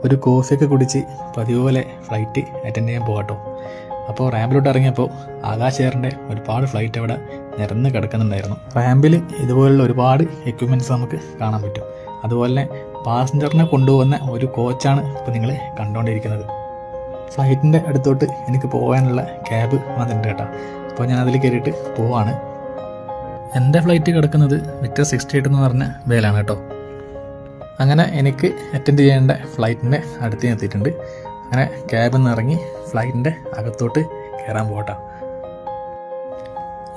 ഒരു കോഫിയൊക്കെ കുടിച്ച് പതിവ് പോലെ ഫ്ലൈറ്റ് അറ്റൻഡ് ചെയ്യാൻ പോകട്ടോ. അപ്പോൾ റാമ്പിലോട്ട് ഇറങ്ങിയപ്പോൾ ആകാശ് എയറിൻ്റെ ഒരുപാട് ഫ്ലൈറ്റ് അവിടെ നിരന്ന് കിടക്കുന്നുണ്ടായിരുന്നു. റാമ്പിൽ ഇതുപോലുള്ള ഒരുപാട് എക്യുപ്മെൻറ്റ്സ് നമുക്ക് കാണാൻ പറ്റും. അതുപോലെ തന്നെ പാസഞ്ചറിനെ കൊണ്ടുപോകുന്ന ഒരു കോച്ചാണ് ഇപ്പോൾ നിങ്ങൾ കണ്ടുകൊണ്ടിരിക്കുന്നത്. ഫ്ലൈറ്റിൻ്റെ അടുത്തോട്ട് എനിക്ക് പോകാനുള്ള ക്യാബ് വന്നിട്ടുണ്ട് കേട്ടോ. അപ്പോൾ ഞാൻ അതിൽ കയറിയിട്ട് പോവാണ്. എൻ്റെ ഫ്ലൈറ്റ് കിടക്കുന്നത് വിക്ടർ 68 എന്ന് പറഞ്ഞ വേലാണ് കേട്ടോ. അങ്ങനെ എനിക്ക് അറ്റൻഡ് ചെയ്യേണ്ട ഫ്ലൈറ്റിൻ്റെ അടുത്ത് എത്തിയിട്ടുണ്ട്. അങ്ങനെ ക്യാബിൽ നിന്ന് ഇറങ്ങി ഫ്ലൈറ്റിൻ്റെ അകത്തോട്ട് കയറാൻ പോകട്ടോ.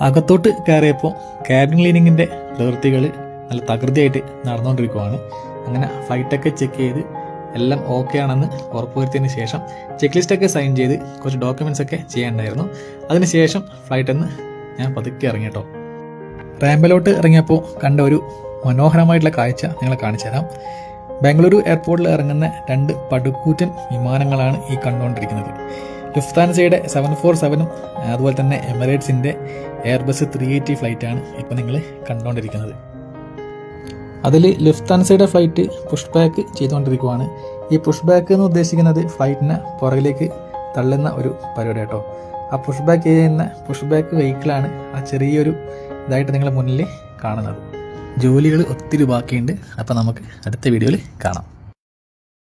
അകത്തോട്ട് കയറിയപ്പോൾ ക്യാബിൻ ക്ലീനിങ്ങിൻ്റെ പ്രവൃത്തികൾ നല്ല തകൃതിയായിട്ട് നടന്നുകൊണ്ടിരിക്കുവാണ്. അങ്ങനെ ഫ്ലൈറ്റൊക്കെ ചെക്ക് ചെയ്ത് എല്ലാം ഓക്കെ ആണെന്ന് ഉറപ്പുവരുത്തിയതിന് ശേഷം ചെക്ക് ലിസ്റ്റൊക്കെ സൈൻ ചെയ്ത് കുറച്ച് ഡോക്യുമെൻറ്റ്സ് ഒക്കെ ചെയ്യാനുണ്ടായിരുന്നു. അതിനുശേഷം ഫ്ലൈറ്റിൽ നിന്ന് ഞാൻ പതുക്കെ ഇറങ്ങി കേട്ടോ. റാമ്പിലോട്ട് ഇറങ്ങിയപ്പോൾ കണ്ട ഒരു മനോഹരമായിട്ടുള്ള കാഴ്ച നിങ്ങളെ കാണിച്ചു തരാം. ബാംഗ്ലൂരു എയർപോർട്ടിൽ ഇറങ്ങുന്ന 2 പടുകൂറ്റൻ വിമാനങ്ങളാണ് ഈ കണ്ടുകൊണ്ടിരിക്കുന്നത്. ലുഫ്താൻസയുടെ 747ഉം അതുപോലെ തന്നെ എമിറേറ്റ്സിൻ്റെ എയർബസ് 380 ഫ്ലൈറ്റാണ് ഇപ്പോൾ നിങ്ങൾ കണ്ടുകൊണ്ടിരിക്കുന്നത്. അതിൽ ലുഫ്താൻസയുടെ ഫ്ലൈറ്റ് പുഷ് ബാക്ക് ചെയ്തുകൊണ്ടിരിക്കുകയാണ്. ഈ പുഷ് ബാക്ക് എന്ന് ഉദ്ദേശിക്കുന്നത് ഫ്ലൈറ്റിനെ പുറകിലേക്ക് തള്ളുന്ന ഒരു പരിപാടി കേട്ടോ. ആ പുഷ് ബാക്ക് ചെയ്യുന്ന പുഷ് ബാക്ക് വെഹിക്കിളാണ് ആ ചെറിയൊരു ഇതായിട്ട് നിങ്ങളുടെ മുന്നിൽ കാണുന്നത്. ജോലികൾ ഒത്തിരി ബാക്കിയുണ്ട്. അപ്പോൾ നമുക്ക് അടുത്ത വീഡിയോയിൽ കാണാം.